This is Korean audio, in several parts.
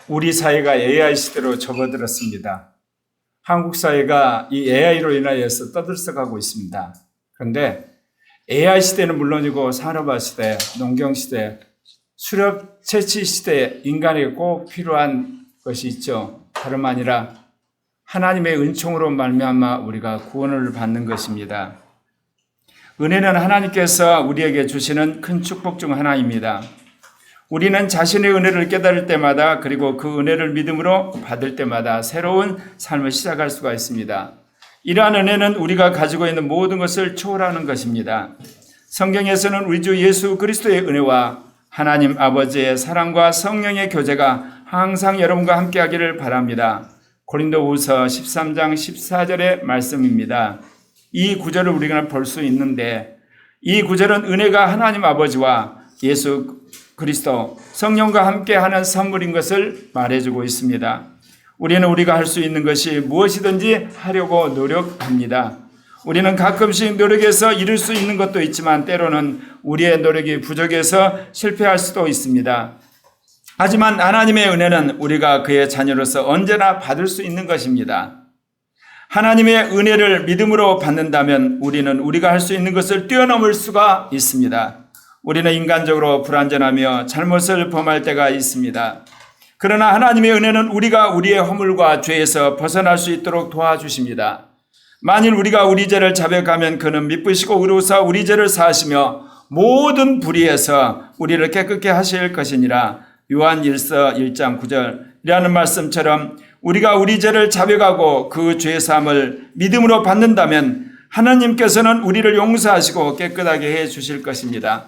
우리 사회가 AI 시대로 접어들었습니다. 한국 사회가 이 AI로 인하여서 떠들썩하고 있습니다. 그런데 AI 시대는 물론이고 산업화 시대, 농경 시대, 수렵 채취 시대에 인간에게 꼭 필요한 것이 있죠. 다름 아니라 하나님의 은총으로 말미암아 우리가 구원을 받는 것입니다. 은혜는 하나님께서 우리에게 주시는 큰 축복 중 하나입니다. 우리는 자신의 은혜를 깨달을 때마다 그리고 그 은혜를 믿음으로 받을 때마다 새로운 삶을 시작할 수가 있습니다. 이러한 은혜는 우리가 가지고 있는 모든 것을 초월하는 것입니다. 성경에서는 우리 주 예수 그리스도의 은혜와 하나님 아버지의 사랑과 성령의 교제가 항상 여러분과 함께 하기를 바랍니다. 고린도후서 13장 14절의 말씀입니다. 이 구절을 우리가 볼 수 있는데 이 구절은 은혜가 하나님 아버지와 예수 그리스도 성령과 함께하는 선물인 것을 말해주고 있습니다. 우리는 우리가 할 수 있는 것이 무엇이든지 하려고 노력합니다. 우리는 가끔씩 노력해서 이룰 수 있는 것도 있지만 때로는 우리의 노력이 부족해서 실패할 수도 있습니다. 하지만 하나님의 은혜는 우리가 그의 자녀로서 언제나 받을 수 있는 것입니다. 하나님의 은혜를 믿음으로 받는다면 우리는 우리가 할 수 있는 것을 뛰어넘을 수가 있습니다. 우리는 인간적으로 불완전하며 잘못을 범할 때가 있습니다. 그러나 하나님의 은혜는 우리가 우리의 허물과 죄에서 벗어날 수 있도록 도와주십니다. 만일 우리가 우리 죄를 자백하면 그는 미쁘시고 의로우사 우리 죄를 사하시며 모든 불의에서 우리를 깨끗게 하실 것이니라. 요한일서 1장 9절이라는 말씀처럼 우리가 우리 죄를 자백하고 그 죄 사함을 믿음으로 받는다면 하나님께서는 우리를 용서하시고 깨끗하게 해 주실 것입니다.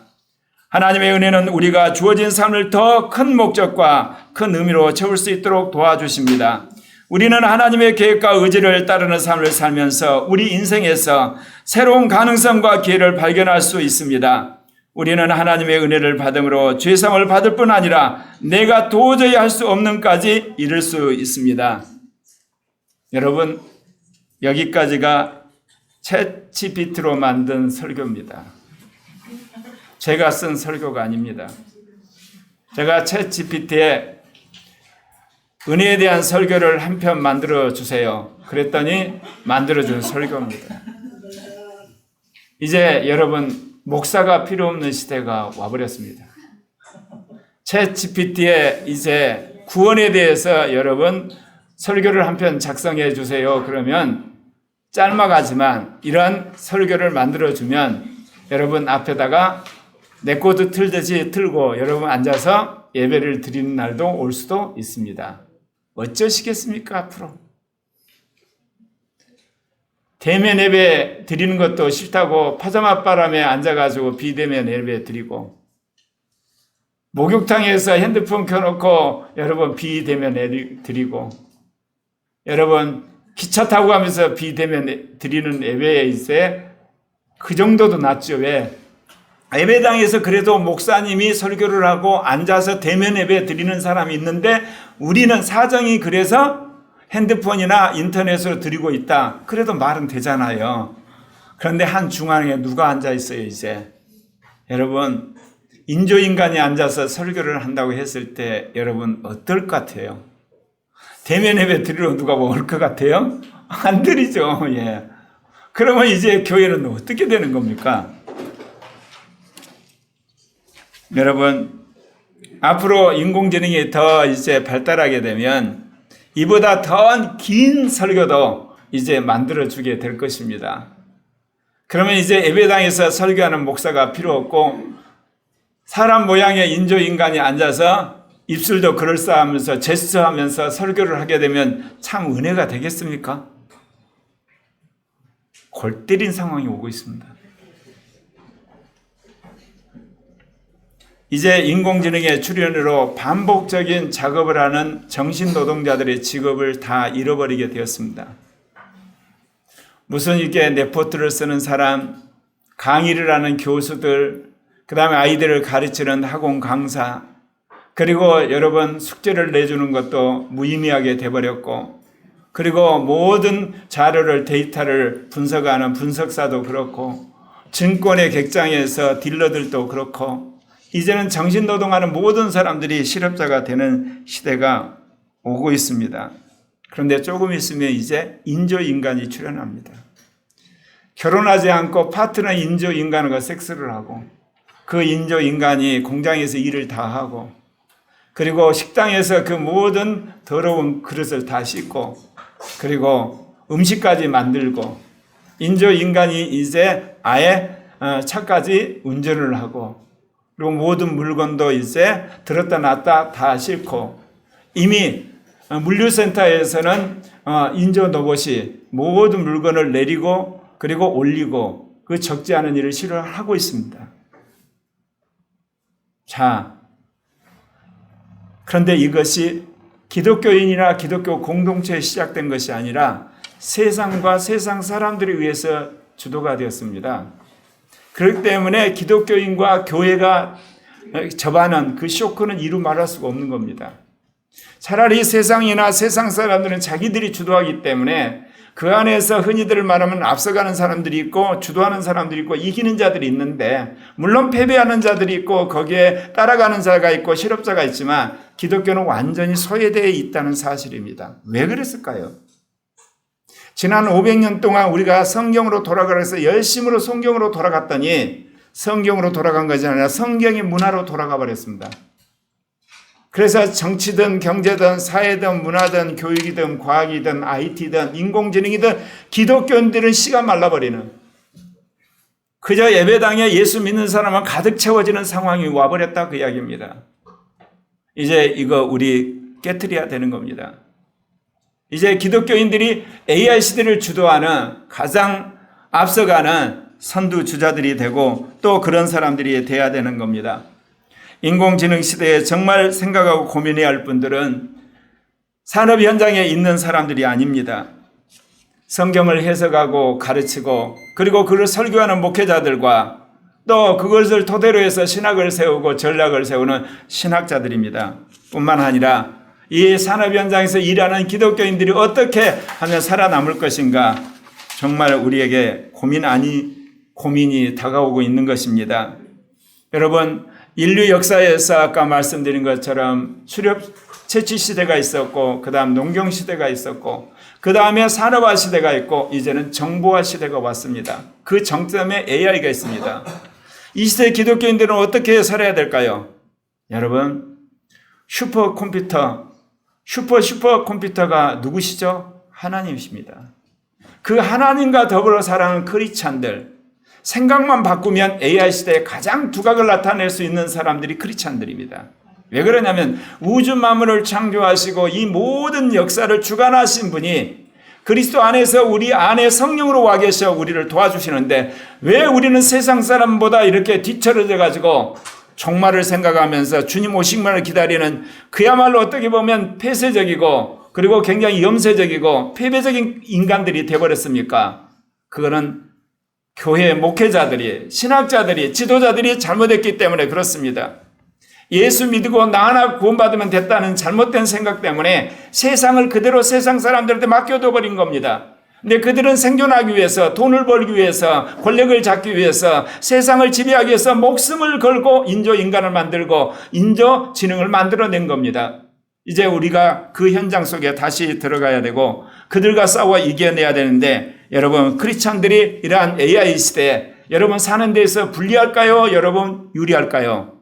하나님의 은혜는 우리가 주어진 삶을 더 큰 목적과 큰 의미로 채울 수 있도록 도와주십니다. 우리는 하나님의 계획과 의지를 따르는 삶을 살면서 우리 인생에서 새로운 가능성과 기회를 발견할 수 있습니다. 우리는 하나님의 은혜를 받음으로 죄사함을 받을 뿐 아니라 내가 도저히 할 수 없는까지 이룰 수 있습니다. 여러분, 여기까지가 챗GPT로 만든 설교입니다. 제가 쓴 설교가 아닙니다. 제가 챗GPT에 은혜에 대한 설교를 한 편 만들어 주세요. 그랬더니 만들어준 설교입니다. 이제 여러분, 목사가 필요 없는 시대가 와버렸습니다. 챗GPT에 이제 구원에 대해서 여러분 설교를 한 편 작성해 주세요. 그러면 짤막하지만 이런 설교를 만들어주면 여러분 앞에다가 레코드 틀듯이 틀고 여러분 앉아서 예배를 드리는 날도 올 수도 있습니다. 어쩌시겠습니까 앞으로? 대면 예배 드리는 것도 싫다고 파자마 바람에 앉아가지고 비대면 예배 드리고 목욕탕에서 핸드폰 켜놓고 여러분 비대면 예배 드리고 여러분 기차 타고 가면서 비대면 드리는 예배에 이제 그 정도도 낫죠. 왜? 예배당에서 그래도 목사님이 설교를 하고 앉아서 대면 예배 드리는 사람이 있는데 우리는 사정이 그래서 핸드폰이나 인터넷으로 드리고 있다. 그래도 말은 되잖아요. 그런데 한 중앙에 누가 앉아 있어요, 이제. 여러분, 인조인간이 앉아서 설교를 한다고 했을 때 여러분 어떨 것 같아요? 대면 예배 드리러 누가 올 것 같아요? 안 드리죠. 예. 그러면 이제 교회는 어떻게 되는 겁니까? 여러분, 앞으로 인공지능이 더 이제 발달하게 되면 이보다 더 긴 설교도 이제 만들어주게 될 것입니다. 그러면 이제 예배당에서 설교하는 목사가 필요 없고 사람 모양의 인조인간이 앉아서 입술도 그럴싸하면서 제스처하면서 설교를 하게 되면 참 은혜가 되겠습니까? 골 때린 상황이 오고 있습니다. 이제 인공지능의 출현으로 반복적인 작업을 하는 정신노동자들의 직업을 다 잃어버리게 되었습니다. 무슨 이게 레포트를 쓰는 사람, 강의를 하는 교수들, 그 다음에 아이들을 가르치는 학원 강사, 그리고 여러분 숙제를 내주는 것도 무의미하게 돼버렸고, 그리고 모든 자료를 데이터를 분석하는 분석사도 그렇고, 증권의 객장에서 딜러들도 그렇고, 이제는 정신노동하는 모든 사람들이 실업자가 되는 시대가 오고 있습니다. 그런데 조금 있으면 이제 인조인간이 출현합니다. 결혼하지 않고 파트너 인조인간과 섹스를 하고 그 인조인간이 공장에서 일을 다 하고 그리고 식당에서 그 모든 더러운 그릇을 다 씻고 그리고 음식까지 만들고 인조인간이 이제 아예 차까지 운전을 하고 그리고 모든 물건도 이제 들었다 놨다 다 싣고 이미 물류센터에서는 인조 로봇이 모든 물건을 내리고 그리고 올리고 그 적지 않은 일을 실현하고 있습니다. 자, 그런데 이것이 기독교인이나 기독교 공동체에 시작된 것이 아니라 세상과 세상 사람들에 의해서 주도가 되었습니다. 그렇기 때문에 기독교인과 교회가 접하는 그 쇼크는 이루 말할 수가 없는 겁니다. 차라리 세상이나 세상 사람들은 자기들이 주도하기 때문에 그 안에서 흔히들 말하면 앞서가는 사람들이 있고 주도하는 사람들이 있고 이기는 자들이 있는데 물론 패배하는 자들이 있고 거기에 따라가는 자가 있고 실업자가 있지만 기독교는 완전히 소외되어 있다는 사실입니다. 왜 그랬을까요? 지난 500년 동안 우리가 성경으로 돌아가라 해서 열심으로 성경으로 돌아갔더니 성경으로 돌아간 것이 아니라 성경의 문화로 돌아가 버렸습니다. 그래서 정치든 경제든 사회든 문화든 교육이든 과학이든 IT든 인공지능이든 기독교인들은 씨가 말라버리는 그저 예배당에 예수 믿는 사람은 가득 채워지는 상황이 와버렸다 그 이야기입니다. 이제 이거 우리 깨트려야 되는 겁니다. 이제 기독교인들이 AI 시대를 주도하는 가장 앞서가는 선두주자들이 되고 또 그런 사람들이 돼야 되는 겁니다. 인공지능 시대에 정말 생각하고 고민해야 할 분들은 산업 현장에 있는 사람들이 아닙니다. 성경을 해석하고 가르치고 그리고 그를 설교하는 목회자들과 또 그것을 토대로 해서 신학을 세우고 전략을 세우는 신학자들입니다. 뿐만 아니라 이 산업 현장에서 일하는 기독교인들이 어떻게 하면 살아남을 것인가 정말 우리에게 고민이 다가오고 있는 것입니다. 여러분 인류 역사에서 아까 말씀드린 것처럼 수렵 채취 시대가 있었고 그 다음 농경 시대가 있었고 그 다음에 산업화 시대가 있고 이제는 정보화 시대가 왔습니다. 그 정점에 AI가 있습니다. 이 시대 기독교인들은 어떻게 살아야 될까요? 여러분 슈퍼컴퓨터가 누구시죠? 하나님이십니다. 그 하나님과 더불어 살아가는 크리스찬들 생각만 바꾸면 AI 시대에 가장 두각을 나타낼 수 있는 사람들이 크리스찬들입니다. 왜 그러냐면 우주 만물을 창조하시고 이 모든 역사를 주관하신 분이 그리스도 안에서 우리 안에 성령으로 와 계셔 우리를 도와주시는데 왜 우리는 세상 사람보다 이렇게 뒤처져져 가지고 종말을 생각하면서 주님 오심을 기다리는 그야말로 어떻게 보면 폐쇄적이고 그리고 굉장히 염세적이고 패배적인 인간들이 되어버렸습니까? 그거는 교회 목회자들이 신학자들이 지도자들이 잘못했기 때문에 그렇습니다. 예수 믿고 나 하나 구원받으면 됐다는 잘못된 생각 때문에 세상을 그대로 세상 사람들한테 맡겨둬 버린 겁니다. 근데 그들은 생존하기 위해서 돈을 벌기 위해서 권력을 잡기 위해서 세상을 지배하기 위해서 목숨을 걸고 인조인간을 만들고 인조지능을 만들어낸 겁니다. 이제 우리가 그 현장 속에 다시 들어가야 되고 그들과 싸워 이겨내야 되는데 여러분 크리스찬들이 이러한 AI 시대에 여러분 사는 데서 불리할까요? 여러분 유리할까요?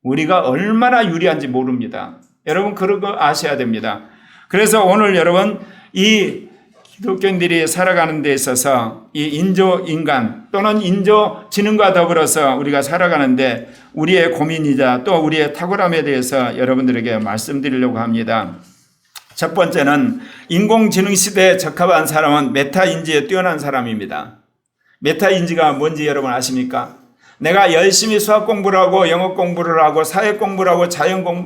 우리가 얼마나 유리한지 모릅니다. 여러분 그런 거 아셔야 됩니다. 그래서 오늘 여러분 이 기독교인들이 살아가는 데 있어서 이 인조인간 또는 인조지능과 더불어서 우리가 살아가는데 우리의 고민이자 또 우리의 탁월함에 대해서 여러분들에게 말씀드리려고 합니다. 첫 번째는 인공지능 시대에 적합한 사람은 메타인지에 뛰어난 사람입니다. 메타인지가 뭔지 여러분 아십니까? 내가 열심히 수학 공부를 하고 영어 공부를 하고 사회 공부를 하고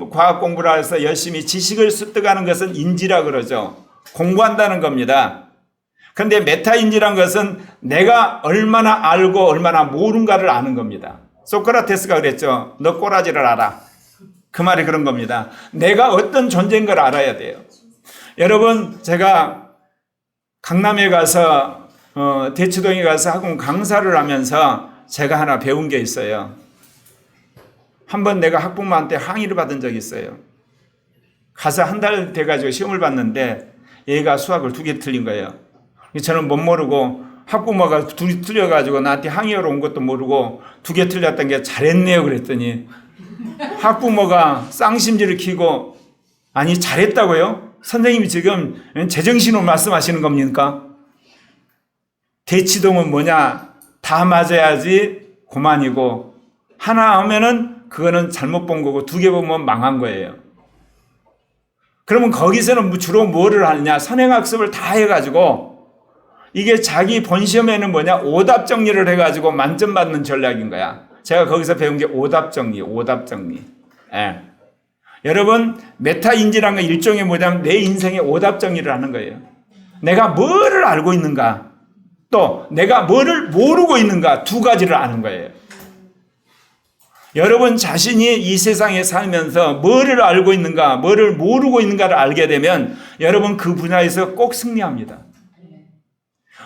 과학 공부를 해서 열심히 지식을 습득하는 것은 인지라 그러죠. 공부한다는 겁니다. 그런데 메타인지란 것은 내가 얼마나 알고 얼마나 모른가를 아는 겁니다. 소크라테스가 그랬죠. 너 꼬라지를 알아. 그 말이 그런 겁니다. 내가 어떤 존재인 걸 알아야 돼요. 여러분 제가 강남에 가서 대치동에 가서 학원 강사를 하면서 제가 하나 배운 게 있어요. 한번 내가 학부모한테 항의를 받은 적이 있어요. 가서 한 달 돼가지고 시험을 봤는데 얘가 수학을 2개 틀린 거예요. 저는 못 모르고 학부모가 둘이 틀려가지고 나한테 항의하러 온 것도 모르고 2개 틀렸던 게 잘했네요 그랬더니 학부모가 쌍심지를 키고 아니 잘했다고요? 선생님이 지금 제정신으로 말씀하시는 겁니까? 대치동은 뭐냐? 다 맞아야지 고만이고 하나 하면은 그거는 잘못 본 거고 2개 보면 망한 거예요. 그러면 거기서는 주로 뭐를 하느냐? 선행학습을 다 해가지고 이게 자기 본시험에는 뭐냐? 오답 정리를 해가지고 만점 받는 전략인 거야. 제가 거기서 배운 게 오답 정리. 예. 여러분, 메타인지라는 건 일종의 뭐냐면 내 인생의 오답 정리를 하는 거예요. 내가 뭐를 알고 있는가? 또 내가 뭐를 모르고 있는가? 2가지를 아는 거예요. 여러분 자신이 이 세상에 살면서 뭐를 알고 있는가, 뭐를 모르고 있는가를 알게 되면 여러분 그 분야에서 꼭 승리합니다.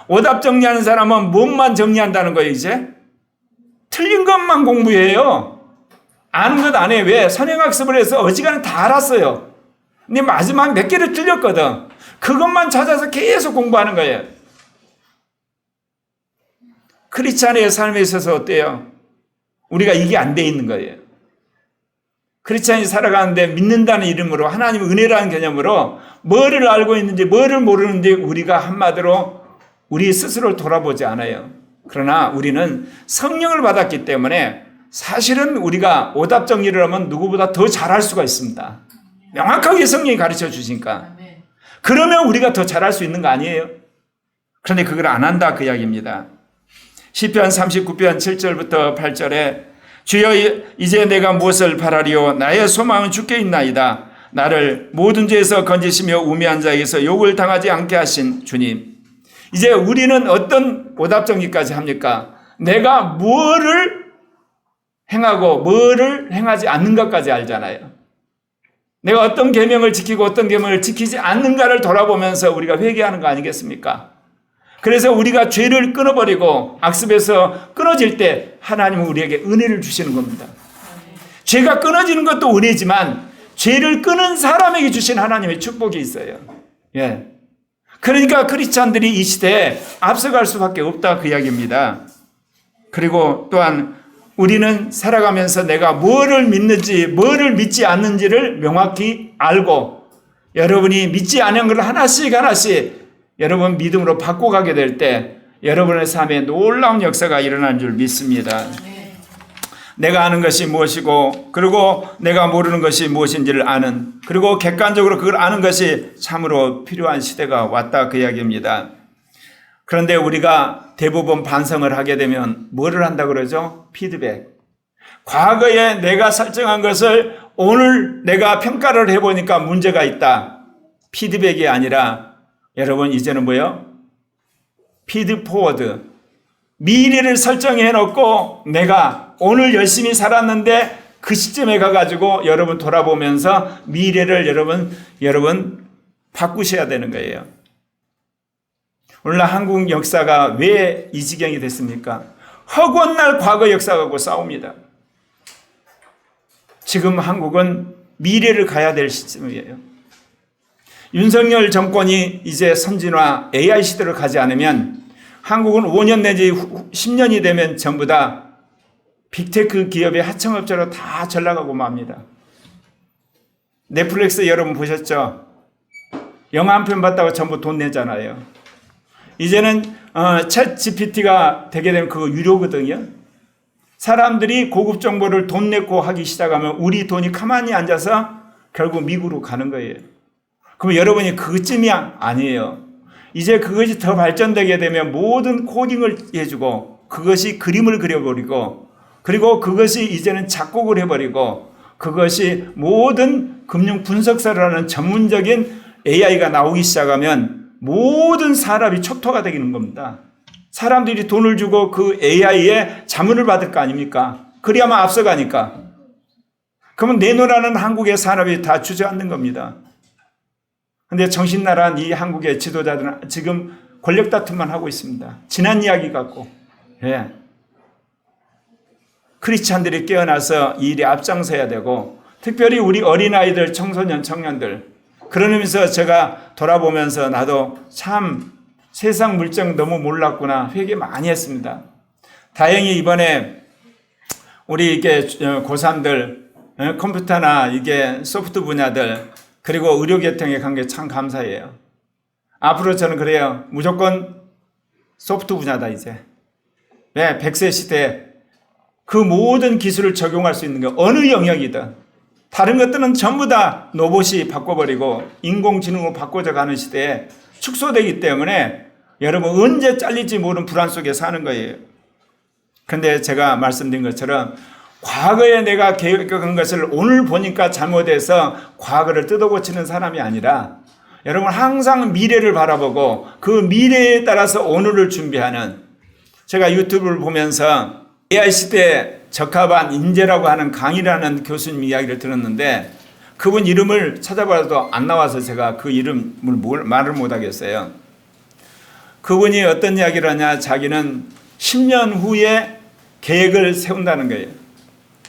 오답 정리하는 사람은 뭐만 정리한다는 거예요, 이제? 틀린 것만 공부해요. 아는 것 안 해. 왜? 선행학습을 해서 어지간히 다 알았어요. 근데 마지막 몇 개를 틀렸거든. 그것만 찾아서 계속 공부하는 거예요. 크리스찬의 삶에 있어서 어때요? 우리가 이게 안 돼 있는 거예요. 크리스찬이 살아가는데 믿는다는 이름으로 하나님의 은혜라는 개념으로 뭐를 알고 있는지 뭐를 모르는지 우리가 한마디로 우리 스스로를 돌아보지 않아요. 그러나 우리는 성령을 받았기 때문에 사실은 우리가 오답 정리를 하면 누구보다 더 잘할 수가 있습니다. 명확하게 성령이 가르쳐 주시니까. 그러면 우리가 더 잘할 수 있는 거 아니에요? 그런데 그걸 안 한다 그 이야기입니다. 시편 39편 7절부터 8절에 주여 이제 내가 무엇을 바라리요 나의 소망은 주께 있나이다. 나를 모든 죄에서 건지시며 우매한 자에게서 욕을 당하지 않게 하신 주님. 이제 우리는 어떤 오답 정리까지 합니까? 내가 뭐를 행하고 뭐를 행하지 않는 것까지 알잖아요. 내가 어떤 계명을 지키고 어떤 계명을 지키지 않는가를 돌아보면서 우리가 회개하는 거 아니겠습니까? 그래서 우리가 죄를 끊어버리고 악습에서 끊어질 때 하나님은 우리에게 은혜를 주시는 겁니다. 죄가 끊어지는 것도 은혜지만 죄를 끊은 사람에게 주신 하나님의 축복이 있어요. 예. 그러니까 크리스찬들이 이 시대에 앞서갈 수밖에 없다 그 이야기입니다. 그리고 또한 우리는 살아가면서 내가 뭐를 믿는지 뭐를 믿지 않는지를 명확히 알고 여러분이 믿지 않은 걸 하나씩 여러분 믿음으로 바꿔가게 될 때 여러분의 삶에 놀라운 역사가 일어나는 줄 믿습니다. 내가 아는 것이 무엇이고 그리고 내가 모르는 것이 무엇인지를 아는 그리고 객관적으로 그걸 아는 것이 참으로 필요한 시대가 왔다 그 이야기입니다. 그런데 우리가 대부분 반성을 하게 되면 뭐를 한다 그러죠? 피드백. 과거에 내가 설정한 것을 오늘 내가 평가를 해보니까 문제가 있다. 피드백이 아니라 여러분 이제는 뭐예요? 피드포워드. 미래를 설정해 놓고 내가 오늘 열심히 살았는데 그 시점에 가가지고 여러분 돌아보면서 미래를 여러분 바꾸셔야 되는 거예요. 오늘날 한국 역사가 왜 이 지경이 됐습니까? 허구한 과거 역사하고 싸웁니다. 지금 한국은 미래를 가야 될 시점이에요. 윤석열 정권이 이제 선진화 AI 시대로 가지 않으면 한국은 5년 내지 10년이 되면 전부 다 빅테크 기업의 하청업체로 다 전락하고 맙니다. 넷플릭스 여러분 보셨죠? 영화 한 편 봤다고 전부 돈 내잖아요. 이제는 챗 GPT가 되게 되면 그거 유료거든요. 사람들이 고급 정보를 돈 내고 하기 시작하면 우리 돈이 가만히 앉아서 결국 미국으로 가는 거예요. 그럼 여러분이 그것쯤이야? 아니에요. 이제 그것이 더 발전되게 되면 모든 코딩을 해주고 그것이 그림을 그려버리고 그리고 그것이 이제는 작곡을 해버리고 그것이 모든 금융 분석사를 하는 전문적인 AI가 나오기 시작하면 모든 산업이 초토화가 되는 겁니다. 사람들이 돈을 주고 그 AI에 자문을 받을 거 아닙니까? 그래야만 앞서가니까. 그러면 내놓으라는 한국의 산업이 다 주저앉는 겁니다. 근데 정신나간 이 한국의 지도자들은 지금 권력 다툼만 하고 있습니다. 지난 이야기 같고. 크리스찬들이 깨어나서 이 일에 앞장서야 되고 특별히 우리 어린아이들, 청소년, 청년들. 그러면서 제가 돌아보면서 나도 참 세상 물정 너무 몰랐구나 회개 많이 했습니다. 다행히 이번에 우리 이게 고3들 컴퓨터나 이게 소프트 분야들 그리고 의료계통에 간 게 참 감사해요. 앞으로 저는 그래요. 무조건 소프트 분야다 이제. 네, 100세 시대에 그 모든 기술을 적용할 수 있는 게 어느 영역이든 다른 것들은 전부 다 로봇이 바꿔버리고 인공지능으로 바꿔져 가는 시대에 축소되기 때문에 여러분 언제 잘릴지 모르는 불안 속에 사는 거예요. 근데 제가 말씀드린 것처럼 과거에 내가 계획한 것을 오늘 보니까 잘못해서 과거를 뜯어고치는 사람이 아니라 여러분 항상 미래를 바라보고 그 미래에 따라서 오늘을 준비하는, 제가 유튜브를 보면서 AI 시대에 적합한 인재라고 하는 강의라는 교수님 이야기를 들었는데 그분 이름을 찾아봐도 안 나와서 제가 그 이름을 말을 못하겠어요. 그분이 어떤 이야기를 하냐, 자기는 10년 후에 계획을 세운다는 거예요.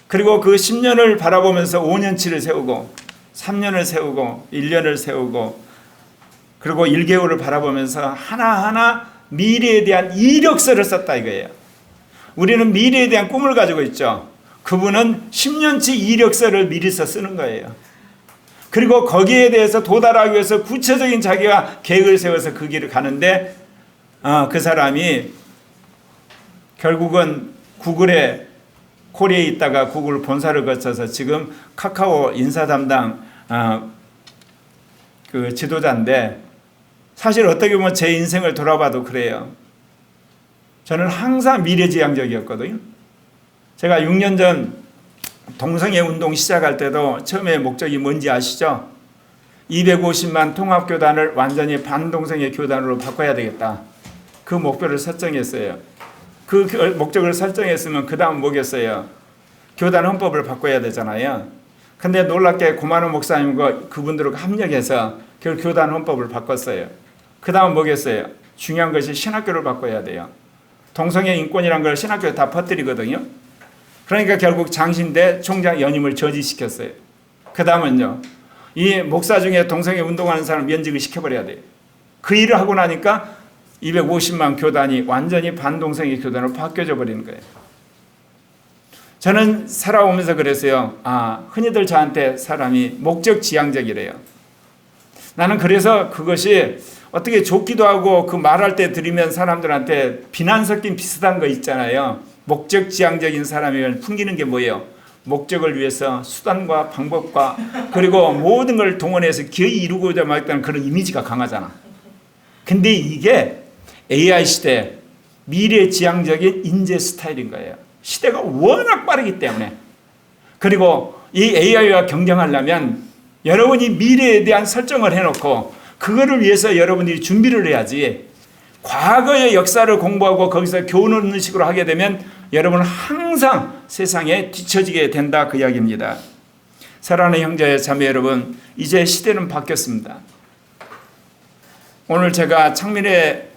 그리고 그 10년을 바라보면서 5년치를 세우고 3년을 세우고 1년을 세우고 그리고 1개월을 바라보면서 하나하나 미래에 대한 이력서를 썼다 이거예요. 우리는 미래에 대한 꿈을 가지고 있죠. 그분은 10년치 이력서를 미리서 쓰는 거예요. 그리고 거기에 대해서 도달하기 위해서 구체적인 자기가 계획을 세워서 그 길을 가는데 그 사람이 결국은 구글에 코리아에 있다가 구글 본사를 거쳐서 지금 카카오 인사 담당 그 지도자인데, 사실 어떻게 보면 제 인생을 돌아봐도 그래요. 저는 항상 미래지향적이었거든요. 제가 6년 전 동성애 운동 시작할 때도 처음에 목적이 뭔지 아시죠? 250만 통합교단을 완전히 반동성애 교단으로 바꿔야 되겠다. 그 목표를 설정했어요. 그 목적을 설정했으면 그 다음 뭐겠어요? 교단 헌법을 바꿔야 되잖아요. 근데 놀랍게 고만호 목사님과 그분들과 합력해서 결국 교단 헌법을 바꿨어요. 그 다음 뭐겠어요? 중요한 것이 신학교를 바꿔야 돼요. 동성애 인권이란 걸 신학교에 다 퍼뜨리거든요. 그러니까 결국 장신대 총장 연임을 저지시켰어요. 그 다음은요, 이 목사 중에 동성애 운동하는 사람 면직을 시켜버려야 돼요. 그 일을 하고 나니까 250만 교단이 완전히 반동성애 교단으로 바뀌어져 버리는 거예요. 저는 살아오면서 그랬어요. 흔히들 저한테 사람이 목적지향적이래요. 나는 그래서 그것이 어떻게 좋기도 하고 그 말할 때 들으면 사람들한테 비난 섞인 비슷한 거 있잖아요. 목적지향적인 사람이 풍기는 게 뭐예요? 목적을 위해서 수단과 방법과 그리고 모든 걸 동원해서 기어이 이루고자 말했다는 그런 이미지가 강하잖아. 근데 이게 AI 시대 미래지향적인 인재 스타일인 거예요. 시대가 워낙 빠르기 때문에. 그리고 이 AI와 경쟁하려면 여러분이 미래에 대한 설정을 해놓고 그거를 위해서 여러분들이 준비를 해야지, 과거의 역사를 공부하고 거기서 교훈 얻는 식으로 하게 되면 여러분은 항상 세상에 뒤처지게 된다, 그 이야기입니다. 사랑하는 형제 자매 여러분, 이제 시대는 바뀌었습니다. 오늘 제가 창민회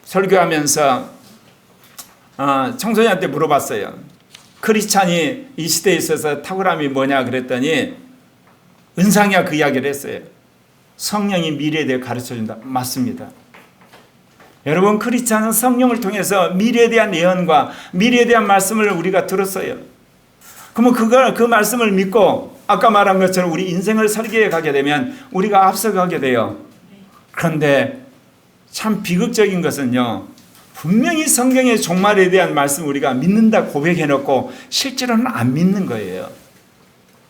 설교하면서 청소년한테 물어봤어요. 크리스찬이 이 시대에 있어서 탁월함이 뭐냐 그랬더니 은상이가 그 이야기를 했어요. 성령이 미래에 대해 가르쳐준다. 맞습니다. 여러분, 크리스찬은 성령을 통해서 미래에 대한 예언과 미래에 대한 말씀을 우리가 들었어요. 그러면 그 말씀을 믿고 아까 말한 것처럼 우리 인생을 설계해 가게 되면 우리가 앞서가게 돼요. 그런데 참 비극적인 것은요, 분명히 성경의 종말에 대한 말씀 우리가 믿는다 고백해놓고 실제로는 안 믿는 거예요.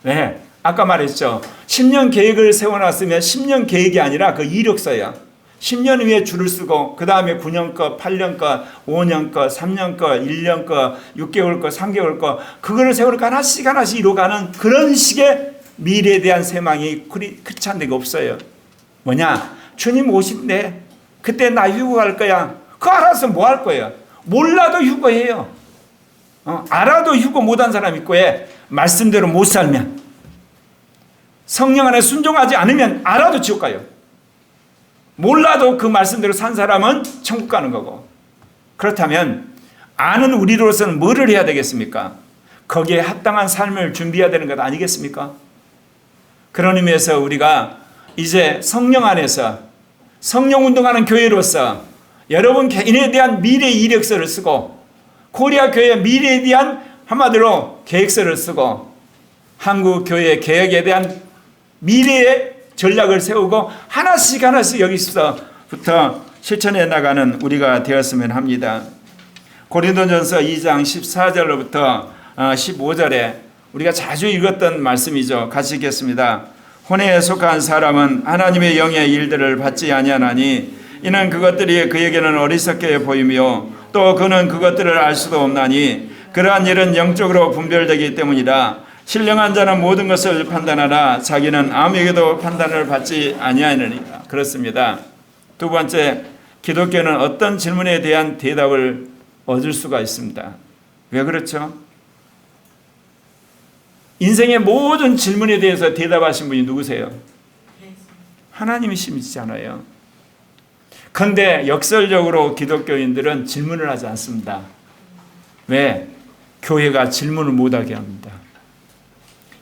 네, 아까 말했죠. 10년 계획을 세워놨으면 10년 계획이 아니라 그 이력서야. 10년 후에 줄을 쓰고 그 다음에 9년 거, 8년 거, 5년 거, 3년 거, 1년 거, 6개월 거, 3개월 거, 그거를 세월을 하나씩 하나씩 이뤄가는 그런 식의 미래에 대한 세망이 크리스찬 데가 없어요. 뭐냐? 주님 오신대. 그때 나 휴거 갈 거야. 그거 알아서 뭐 할 거예요? 몰라도 휴거해요. 알아도 휴거 못한 사람 있고 해. 말씀대로 못 살면, 성령 안에 순종하지 않으면 알아도 지옥 가요. 몰라도 그 말씀대로 산 사람은 천국 가는 거고. 그렇다면 아는 우리로서는 뭐를 해야 되겠습니까? 거기에 합당한 삶을 준비해야 되는 것 아니겠습니까? 그런 의미에서 우리가 이제 성령 안에서 성령 운동하는 교회로서 여러분 개인에 대한 미래 이력서를 쓰고 코리아 교회 미래에 대한 한마디로 계획서를 쓰고 한국 교회 개혁에 대한 미래의 전략을 세우고 하나씩 하나씩 여기서부터 실천해 나가는 우리가 되었으면 합니다. 고린도전서 2장 14절로부터 15절에 우리가 자주 읽었던 말씀이죠. 같이 읽겠습니다. 혼에 속한 사람은 하나님의 영의 일들을 받지 아니하나니 이는 그것들이 그에게는 어리석게 보이며 또 그는 그것들을 알 수도 없나니 그러한 일은 영적으로 분별되기 때문이라. 신령한 자는 모든 것을 판단하나 자기는 아무에게도 판단을 받지 아니하느니라. 그렇습니다. 두 번째, 기독교는 어떤 질문에 대한 대답을 얻을 수가 있습니다. 왜 그렇죠? 인생의 모든 질문에 대해서 대답하신 분이 누구세요? 하나님이시잖아요. 그런데 역설적으로 기독교인들은 질문을 하지 않습니다. 왜? 교회가 질문을 못하게 합니다.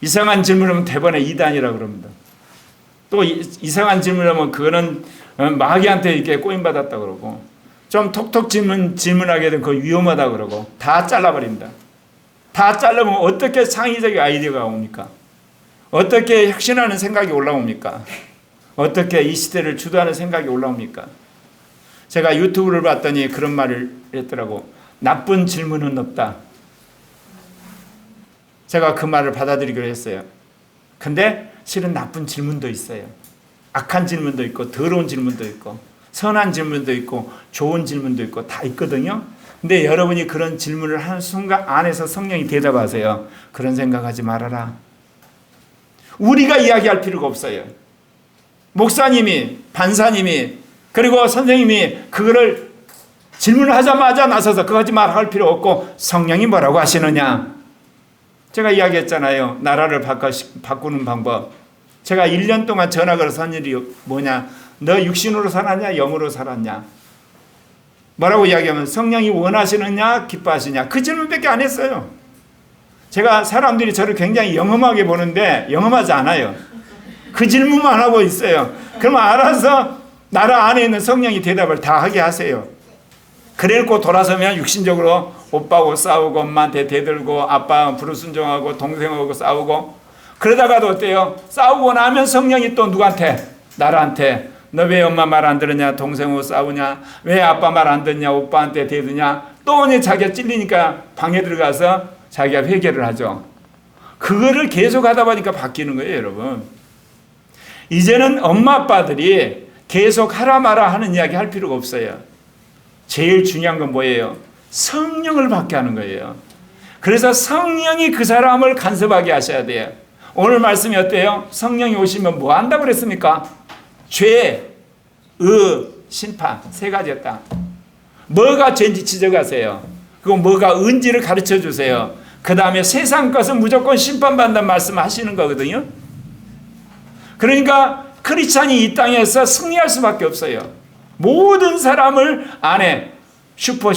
이상한 질문하면 대번에 이단이라고 그럽니다. 또 이상한 질문하면 그거는 마귀한테 이렇게 꼬임받았다 그러고 좀 톡톡 질문하게 되면 그거 위험하다 그러고 다 잘라버립니다. 다 자르면 어떻게 창의적인 아이디어가 옵니까? 어떻게 혁신하는 생각이 올라옵니까? 어떻게 이 시대를 주도하는 생각이 올라옵니까? 제가 유튜브를 봤더니 그런 말을 했더라고. 나쁜 질문은 없다. 제가 그 말을 받아들이기로 했어요. 근데 실은 나쁜 질문도 있어요. 악한 질문도 있고 더러운 질문도 있고 선한 질문도 있고 좋은 질문도 있고 다 있거든요. 근데 여러분이 그런 질문을 하는 순간 안에서 성령이 대답하세요. 그런 생각하지 말아라. 우리가 이야기할 필요가 없어요. 목사님이, 판사님이, 그리고 선생님이 그거를 질문을 하자마자 나서서 그거 하지 말아 할 필요 없고 성령이 뭐라고 하시느냐. 제가 이야기했잖아요. 나라를 바꾸는 방법. 제가 1년 동안 전화 걸어서 한 일이 뭐냐. 너 육신으로 살았냐 영으로 살았냐. 뭐라고 이야기하면 성령이 원하시느냐 기뻐하시냐. 그 질문밖에 안 했어요. 제가 사람들이 저를 굉장히 영험하게 보는데 영험하지 않아요. 그 질문만 하고 있어요. 그러면 알아서 나라 안에 있는 성령이 대답을 다 하게 하세요. 그래놓고 돌아서면 육신적으로 오빠하고 싸우고 엄마한테 대들고 아빠 불순종하고 동생하고 싸우고 그러다가도 어때요? 싸우고 나면 성령이 또 누구한테? 나라한테. 너 왜 엄마 말 안 들으냐? 동생하고 싸우냐? 왜 아빠 말 안 듣냐? 오빠한테 대드냐? 또 언제 자기가 찔리니까 방에 들어가서 자기가 회개를 하죠. 그거를 계속 하다 보니까 바뀌는 거예요, 여러분. 이제는 엄마 아빠들이 계속 하라 마라 하는 이야기 할 필요가 없어요. 제일 중요한 건 뭐예요? 성령을 받게 하는 거예요. 그래서 성령이 그 사람을 간섭하게 하셔야 돼요. 오늘 말씀이 어때요? 성령이 오시면 뭐 한다고 그랬습니까? 죄, 심판 세 가지였다. 뭐가 죄인지 지적하세요. 그리고 뭐가 은지를 가르쳐 주세요. 그 다음에 세상 것은 무조건 심판받는다는 말씀을 하시는 거거든요. 그러니까 크리스찬이 이 땅에서 승리할 수밖에 없어요. 모든 사람을 안에 슈퍼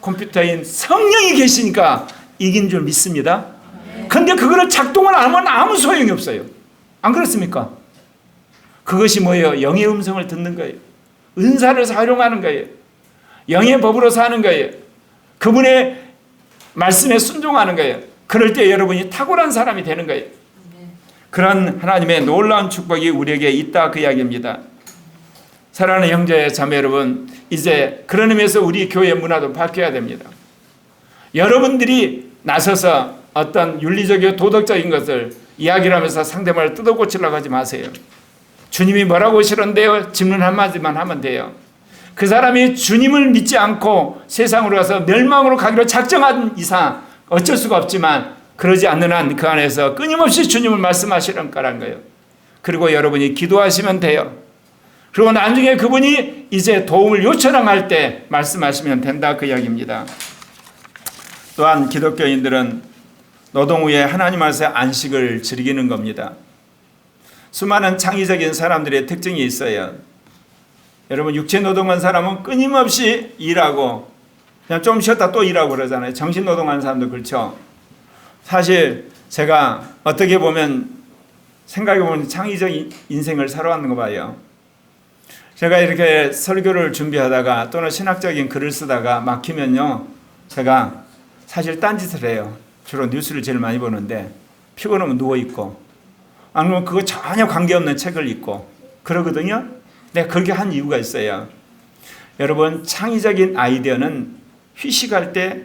컴퓨터인 성령이 계시니까 이긴 줄 믿습니다. 근데 그거를 작동을 안 하면 아무 소용이 없어요. 안 그렇습니까? 그것이 뭐예요? 영의 음성을 듣는 거예요. 은사를 사용하는 거예요. 영의 법으로 사는 거예요. 그분의 말씀에 순종하는 거예요. 그럴 때 여러분이 탁월한 사람이 되는 거예요. 그런 하나님의 놀라운 축복이 우리에게 있다 그 이야기입니다. 사랑하는 형제 자매 여러분, 이제 그런 의미에서 우리 교회 문화도 바뀌어야 됩니다. 여러분들이 나서서 어떤 윤리적이고 도덕적인 것을 이야기를 하면서 상대방을 뜯어고치려고 하지 마세요. 주님이 뭐라고 하시는데요? 질문 한마디만 하면 돼요. 그 사람이 주님을 믿지 않고 세상으로 가서 멸망으로 가기로 작정한 이상 어쩔 수가 없지만 그러지 않는 한 그 안에서 끊임없이 주님을 말씀하시는 거란 거예요. 그리고 여러분이 기도하시면 돼요. 그리고 나중에 그분이 이제 도움을 요청할 때 말씀하시면 된다 그 이야기입니다. 또한 기독교인들은 노동 후에 하나님 앞에서 안식을 즐기는 겁니다. 수많은 창의적인 사람들의 특징이 있어요. 여러분 육체 노동한 사람은 끊임없이 일하고 그냥 좀 쉬었다 또 일하고 그러잖아요. 정신 노동하는 사람도 그렇죠. 사실 제가 어떻게 보면 생각해보면 창의적 인생을 살아왔는 거 봐요. 제가 이렇게 설교를 준비하다가 또는 신학적인 글을 쓰다가 막히면요, 제가 사실 딴짓을 해요. 주로 뉴스를 제일 많이 보는데 피곤하면 누워있고 아니면 그거 전혀 관계없는 책을 읽고 그러거든요. 내가 그렇게 한 이유가 있어요. 여러분, 창의적인 아이디어는 휴식할 때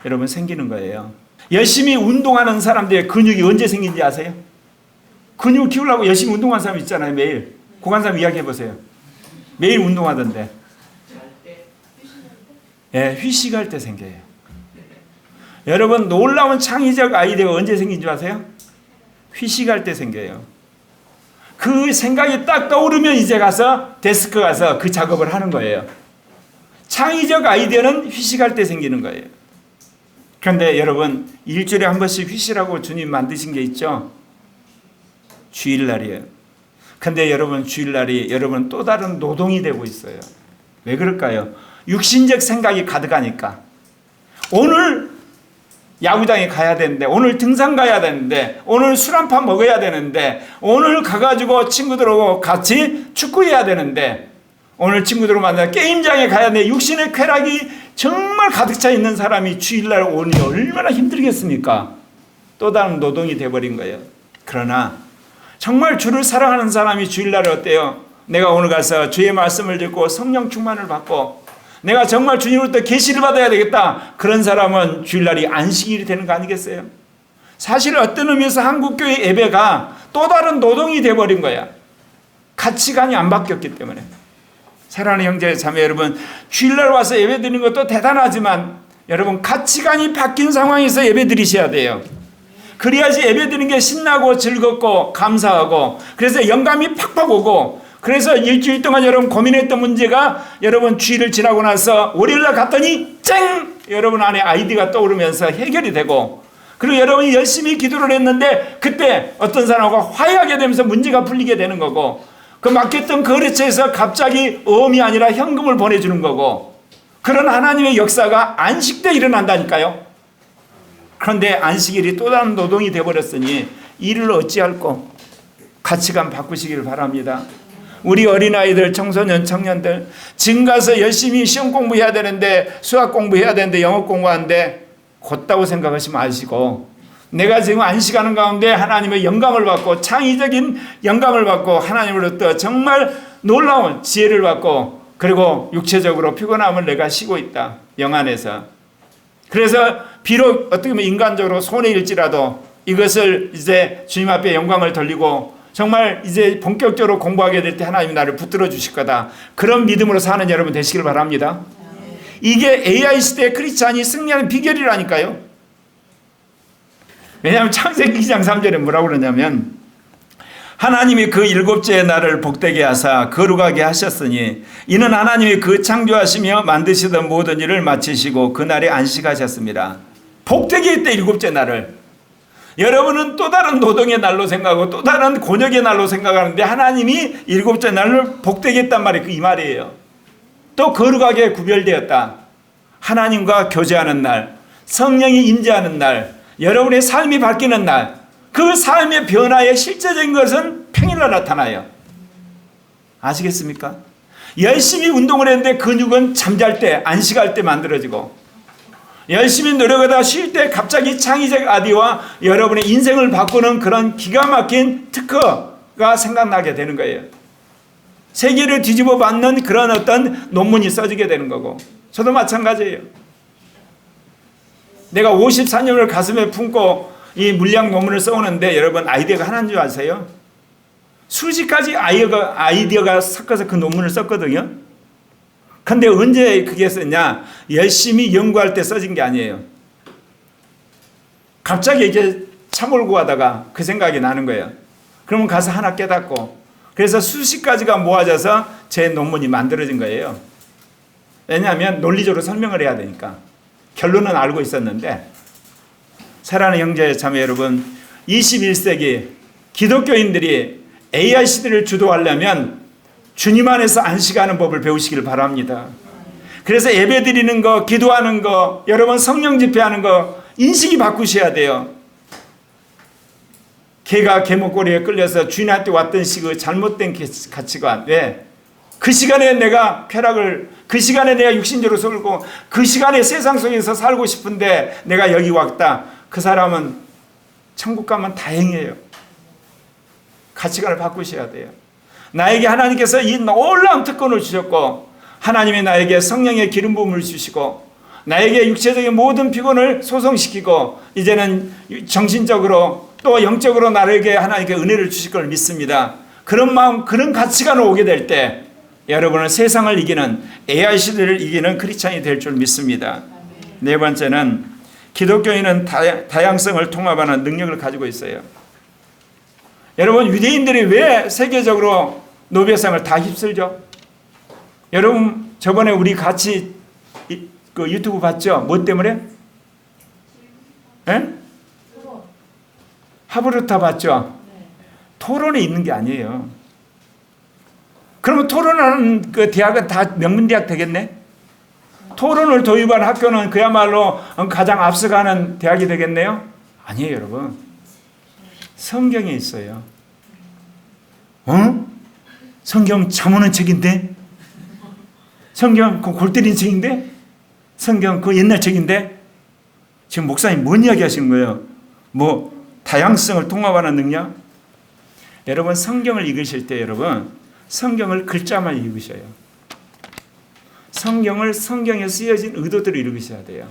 여러분 생기는 거예요. 열심히 운동하는 사람들의 근육이 언제 생긴지 아세요? 근육을 키우려고 열심히 운동하는 사람 있잖아요. 매일. 고간 사람 이야기해 보세요. 매일 운동하던데. 예, 휴식할 때 생겨요. 여러분, 놀라운 창의적 아이디어가 언제 생긴 줄 아세요? 휴식할 때 생겨요. 그 생각이 딱 떠오르면 이제 가서 데스크 가서 그 작업을 하는 거예요. 창의적 아이디어는 휴식할 때 생기는 거예요. 그런데 여러분, 일주일에 한 번씩 휴식하고 주님 만드신 게 있죠? 주일날이에요. 근데 여러분, 주일날이 여러분 또 다른 노동이 되고 있어요. 왜 그럴까요? 육신적 생각이 가득하니까. 오늘 야구장에 가야 되는데, 오늘 등산 가야 되는데, 오늘 술 한 판 먹어야 되는데, 오늘 가가지고 친구들하고 같이 축구해야 되는데, 오늘 친구들하고 만나 게임장에 가야 되는데, 육신의 쾌락이 정말 가득 차 있는 사람이 주일날 오니 얼마나 힘들겠습니까? 또 다른 노동이 돼버린 거예요. 그러나 정말 주를 사랑하는 사람이 주일날에 어때요? 내가 오늘 가서 주의 말씀을 듣고 성령 충만을 받고 내가 정말 주님으로부터 계시를 받아야 되겠다. 그런 사람은 주일날이 안식일이 되는 거 아니겠어요? 사실 어떤 의미에서 한국교회 예배가 또 다른 노동이 돼버린 거야. 가치관이 안 바뀌었기 때문에. 사랑하는 형제 자매 여러분, 주일날 와서 예배 드리는 것도 대단하지만 여러분, 가치관이 바뀐 상황에서 예배 드리셔야 돼요. 그래야지 예배 드리는 게 신나고 즐겁고 감사하고, 그래서 영감이 팍팍 오고, 그래서 일주일 동안 여러분 고민했던 문제가 여러분 주일을 지나고 나서 월요일날 갔더니 쨍! 여러분 안에 아이디어가 떠오르면서 해결이 되고, 그리고 여러분이 열심히 기도를 했는데 그때 어떤 사람하고 화해하게 되면서 문제가 풀리게 되는 거고, 그 맡겼던 거래처에서 갑자기 어음이 아니라 현금을 보내주는 거고, 그런 하나님의 역사가 안식 때 일어난다니까요. 그런데 안식일이 또 다른 노동이 되어버렸으니 이를 어찌할꼬? 가치관 바꾸시길 바랍니다. 우리 어린아이들, 청소년, 청년들 지금 가서 열심히 시험 공부해야 되는데, 수학 공부해야 되는데, 영어 공부하는데 곧다고 생각하지 마시고, 내가 지금 안식하는 가운데 하나님의 영감을 받고 창의적인 영감을 받고 하나님으로부터 정말 놀라운 지혜를 받고, 그리고 육체적으로 피곤함을 내가 쉬고 있다, 영 안에서. 그래서 비록 어떻게 보면 인간적으로 손해일지라도 이것을 이제 주님 앞에 영광을 돌리고 정말 이제 본격적으로 공부하게 될 때 하나님이 나를 붙들어 주실 거다, 그런 믿음으로 사는 여러분 되시길 바랍니다. 이게 AI 시대의 크리스찬이 승리하는 비결이라니까요. 왜냐하면 창세기 2장 3절에 뭐라고 그러냐면, 하나님이 그 일곱째의 날을 복되게 하사 거룩하게 하셨으니 이는 하나님이 그 창조하시며 만드시던 모든 일을 마치시고 그 날에 안식하셨습니다. 복되게 했대, 일곱째 날을. 여러분은 또 다른 노동의 날로 생각하고 또 다른 곤욕의 날로 생각하는데 하나님이 일곱째 날을 복되게 했단 말이 이 말이에요. 또 거룩하게 구별되었다. 하나님과 교제하는 날, 성령이 임재하는 날, 여러분의 삶이 바뀌는 날, 그 삶의 변화의 실제적인 것은 평일날 나타나요. 아시겠습니까? 열심히 운동을 했는데 근육은 잠잘 때, 안식할 때 만들어지고, 열심히 노력하다 쉴 때 갑자기 창의적 아이디어와 여러분의 인생을 바꾸는 그런 기가 막힌 특허가 생각나게 되는 거예요. 세계를 뒤집어 받는 그런 어떤 논문이 써지게 되는 거고, 저도 마찬가지예요. 내가 54년을 가슴에 품고 이 물리학 논문을 써오는데 여러분, 아이디어가 하나인 줄 아세요? 수십 가지 아이디어가 섞어서 그 논문을 썼거든요. 근데 언제 그게 썼냐? 열심히 연구할 때 써진 게 아니에요. 갑자기 이제 차 몰고 가다가 그 생각이 나는 거예요. 그러면 가서 하나 깨닫고, 그래서 수십 가지가 모아져서 제 논문이 만들어진 거예요. 왜냐하면 논리적으로 설명을 해야 되니까. 결론은 알고 있었는데, 사랑하는 형제 자매 여러분, 21세기 기독교인들이 AI 시대를 주도하려면 주님 안에서 안식하는 법을 배우시길 바랍니다. 그래서 예배 드리는 거, 기도하는 거, 여러분 성령 집회하는 거 인식이 바꾸셔야 돼요. 개가 개목걸이에 끌려서 주인한테 왔던 그 잘못된 가치관. 왜? 그 시간에 내가 그 시간에 내가 육신적으로 살고 그 시간에 세상 속에서 살고 싶은데 내가 여기 왔다. 그 사람은 천국 가면 다행이에요. 가치관을 바꾸셔야 돼요. 나에게 하나님께서 이 놀라운 특권을 주셨고 하나님이 나에게 성령의 기름 부음을 주시고 나에게 육체적인 모든 피곤을 소송시키고 이제는 정신적으로 또 영적으로 나에게 하나님께 은혜를 주실 걸 믿습니다. 그런 마음, 그런 가치관을 오게 될 때 여러분은 세상을 이기는 AI 시대를 이기는 크리스찬이 될 줄 믿습니다. 네 번째는 기독교인은 다양성을 통합하는 능력을 가지고 있어요. 여러분 유대인들이 왜 세계적으로 노벨상을 다 휩쓸죠? 여러분 저번에 우리 같이 그 유튜브 봤죠? 뭐 때문에? 에? 하브르타 봤죠? 토론에 있는 게 아니에요. 그러면 토론하는 그 대학은 다 명문대학 되겠네? 토론을 도입한 학교는 그야말로 가장 앞서가는 대학이 되겠네요? 아니에요, 여러분. 성경에 있어요. 성경 참 오는 책인데? 성경 그 골 때린 책인데? 성경 그 옛날 책인데? 지금 목사님 뭔 이야기 하시는 거예요? 뭐 다양성을 통합하는 능력? 여러분 성경을 읽으실 때 여러분 성경을 글자만 읽으셔요. 성경을 성경에 쓰여진 의도대로 읽으셔야 돼요.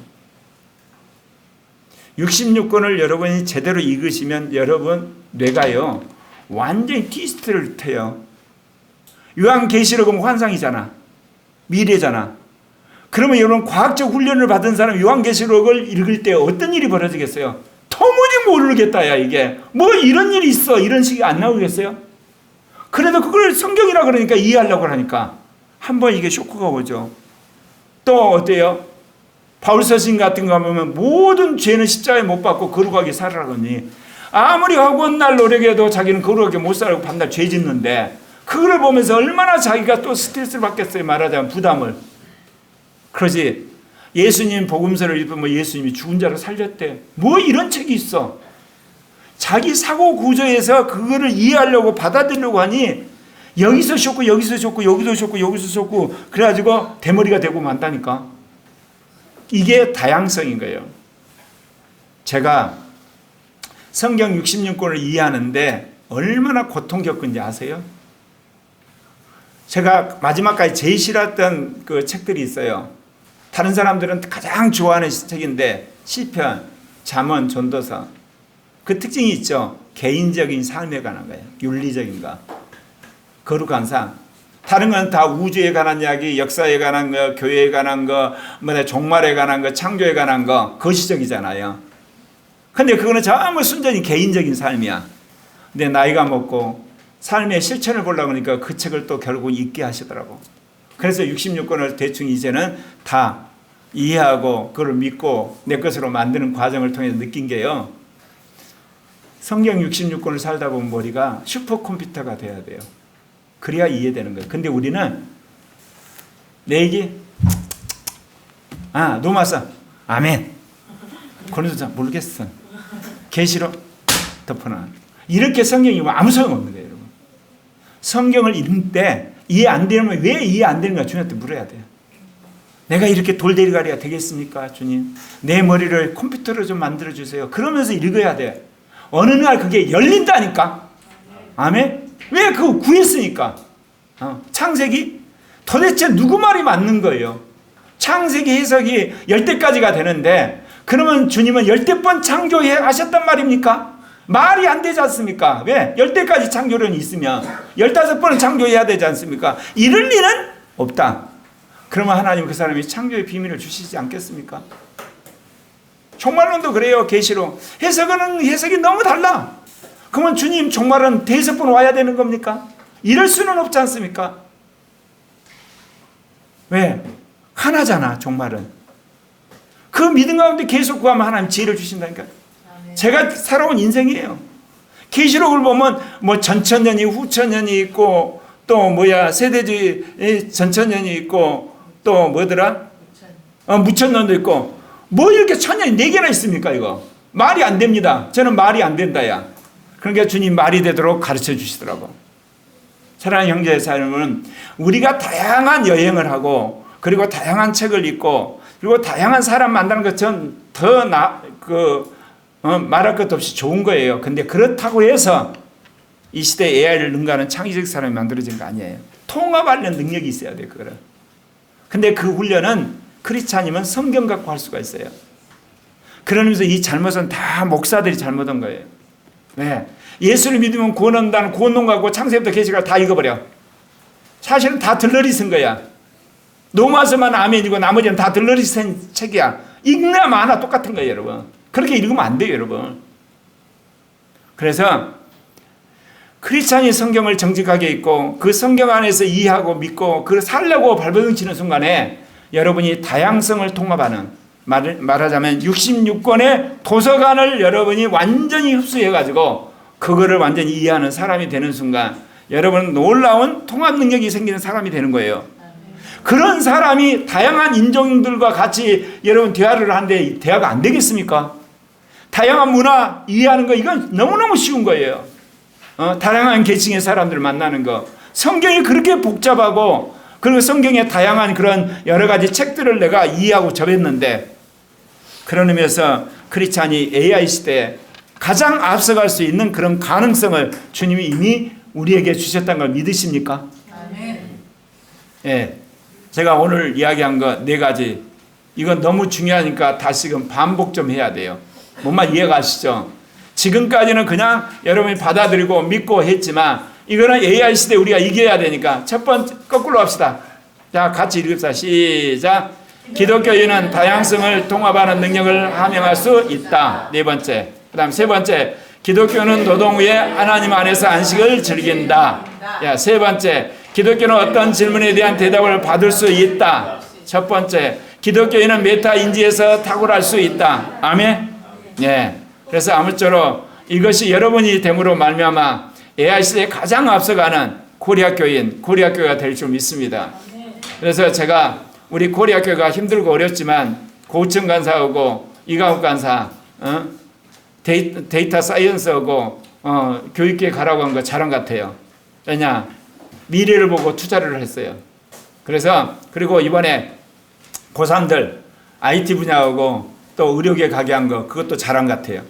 66권을 여러분이 제대로 읽으시면 여러분 뇌가요 완전히 트위스트를 태요. 요한계시록은 환상이잖아. 미래잖아. 그러면 여러분 과학적 훈련을 받은 사람 요한계시록을 읽을 때 어떤 일이 벌어지겠어요? 도무지 모르겠다 야 이게. 뭐 이런 일이 있어. 이런 식이 안 나오겠어요? 그래도 그걸 성경이라 그러니까 이해하려고 하니까 한번 이게 쇼크가 오죠. 또 어때요? 바울서신 같은 거 보면 모든 죄는 십자가에 못 박고 거룩하게 살아가니 아무리 하고 날 노력해도 자기는 거룩하게 못 살고 밤낮 죄 짓는데 그걸 보면서 얼마나 자기가 또 스트레스를 받겠어요. 말하자면 부담을. 그러지 예수님 복음서를 읽으면 예수님이 죽은 자를 살렸대. 뭐 이런 책이 있어. 자기 사고 구조에서 그거를 이해하려고 받아들이려고 하니 여기서 쇼크 여기서 쇼크 여기서 쇼크 여기서 쇼크 그래가지고 대머리가 되고 만다니까. 이게 다양성인 거예요. 제가 성경 66권을 이해하는데 얼마나 고통 겪은지 아세요? 제가 마지막까지 제일 싫어했던 그 책들이 있어요. 다른 사람들은 가장 좋아하는 책인데 시편, 잠언, 전도서. 그 특징이 있죠. 개인적인 삶에 관한 거예요. 윤리적인 거. 거룩한 삶. 다른 건 다 우주에 관한 이야기, 역사에 관한 거, 교회에 관한 거, 종말에 관한 거, 창조에 관한 거, 거시적이잖아요. 근데 그거는 전부 순전히 개인적인 삶이야. 근데 나이가 먹고 삶의 실천을 보려고 하니까 그 책을 또 결국 읽게 하시더라고. 그래서 66권을 대충 이제는 다 이해하고 그걸 믿고 내 것으로 만드는 과정을 통해서 느낀 게요. 성경 66권을 살다 보면 머리가 슈퍼컴퓨터가 돼야 돼요. 그래야 이해되는 거예요. 근데 우리는 내 얘기 노마사 아멘 고린도서 모르겠어 계시록 덮어놔 이렇게 성경이 아무 소용없는 거예요. 여러분. 성경을 읽을 때 이해 안 되면 왜 이해 안 되는가 주님한테 물어야 돼요. 내가 이렇게 돌대리가리가 되겠습니까 주님? 내 머리를 컴퓨터로 좀 만들어 주세요. 그러면서 읽어야 돼. 어느 날 그게 열린다니까. 아멘. 왜 그거 구했으니까. 창세기 도대체 누구 말이 맞는 거예요? 창세기 해석이 10대까지가 되는데 그러면 주님은 10대번 창조하셨단 말입니까? 말이 안 되지 않습니까? 왜? 10대까지 창조론이 있으면 15번은 창조해야 되지 않습니까? 이럴 리는 없다. 그러면 하나님 그 사람이 창조의 비밀을 주시지 않겠습니까? 종말론도 그래요. 계시록 해석이 너무 달라. 그러면 주님 종말은 대여섯 번 와야 되는 겁니까? 이럴 수는 없지 않습니까? 왜? 하나잖아 종말은. 그 믿음 가운데 계속 구하면 하나님 지혜를 주신다니까. 제가 살아온 인생이에요. 계시록을 보면 뭐 전천년이 후천년이 있고 또 세대주의 전천년이 있고 또 뭐더라? 무천년도 있고 뭐 이렇게 천년이 4개나 있습니까 이거? 말이 안 됩니다. 저는 말이 안 된다야. 그러니까 주님 말이 되도록 가르쳐 주시더라고. 사랑하는 형제의 삶은 우리가 다양한 여행을 하고 그리고 다양한 책을 읽고 그리고 다양한 사람 만나는 것은 말할 것도 없이 좋은 거예요. 근데 그렇다고 해서 이 시대에 AI를 능가하는 창의적 사람이 만들어진 거 아니에요. 통합하는 능력이 있어야 돼요. 그거를. 근데 그 훈련은 크리스찬이면 성경 갖고 할 수가 있어요. 그러면서 이 잘못은 다 목사들이 잘못한 거예요. 네. 예수를 믿으면 구원한다는 구원론 갖고 창세부터 계시가 다 읽어버려. 사실은 다 들러리 쓴 거야. 로마서만 아멘이고 나머지는 다 들러리 쓴 책이야. 읽나 마나 똑같은 거예요, 여러분. 그렇게 읽으면 안 돼요, 여러분. 그래서 크리스찬이 성경을 정직하게 읽고 그 성경 안에서 이해하고 믿고 그걸 살려고 발버둥치는 순간에 여러분이 다양성을 통합하는 말하자면 66권의 도서관을 여러분이 완전히 흡수해가지고 그거를 완전히 이해하는 사람이 되는 순간 여러분은 놀라운 통합 능력이 생기는 사람이 되는 거예요. 그런 사람이 다양한 인종들과 같이 여러분 대화를 하는데 대화가 안 되겠습니까? 다양한 문화 이해하는 거 이건 너무너무 쉬운 거예요. 다양한 계층의 사람들을 만나는 거. 성경이 그렇게 복잡하고 그리고 성경의 다양한 그런 여러 가지 책들을 내가 이해하고 접했는데 그런 의미에서 크리스찬이 AI 시대에 가장 앞서갈 수 있는 그런 가능성을 주님이 이미 우리에게 주셨다는 걸 믿으십니까? 아멘. 예, 제가 오늘 이야기한 거 4가지 이건 너무 중요하니까 다시금 반복 좀 해야 돼요. 뭔 말 이해가시죠? 지금까지는 그냥 여러분이 받아들이고 믿고 했지만 이거는 AI 시대에 우리가 이겨야 되니까 첫 번째 거꾸로 합시다. 자, 같이 읽읍시다. 시작. 기독교인은 다양성을 통합하는 능력을 함양할 수 있다. 4번째. 그 다음 3번째. 기독교는 노동 후에 하나님 안에서 안식을 즐긴다. 3번째. 기독교는 어떤 질문에 대한 대답을 받을 수 있다. 첫 번째. 기독교인은 메타 인지에서 탁월할 수 있다. 아멘. 예. 그래서 아무쪼록 이것이 여러분이 됨으로 말미암아 AI 시대에 가장 앞서가는 코리아 교인, 코리아 교회가 될 줄 믿습니다. 그래서 제가 우리 코리아 교회가 힘들고 어렵지만 고층 간사하고 이강욱 간사, 데이터 사이언스하고 교육계 가라고 한 거 잘한 것 같아요. 왜냐? 미래를 보고 투자를 했어요. 그래서 그리고 이번에 고3들 IT 분야하고 또 의료계 가게 한 거 그것도 잘한 것 같아요.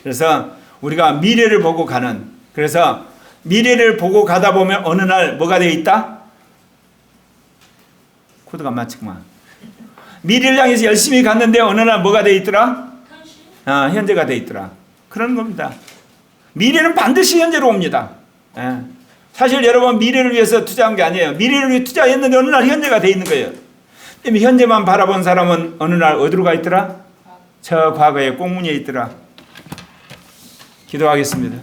그래서 우리가 미래를 보고 가는 그래서 미래를 보고 가다 보면 어느 날 뭐가 되어 있다? 코드가 안 맞지구만. 미래를 향해서 열심히 갔는데 어느 날 뭐가 되어 있더라? 현재가 되어 있더라. 그런 겁니다. 미래는 반드시 현재로 옵니다. 사실 여러분 미래를 위해서 투자한 게 아니에요. 미래를 위해 투자했는데 어느 날 현재가 되어 있는 거예요. 때문에 현재만 바라본 사람은 어느 날 어디로 가 있더라? 저 과거의 꽁무니에 있더라. 기도하겠습니다.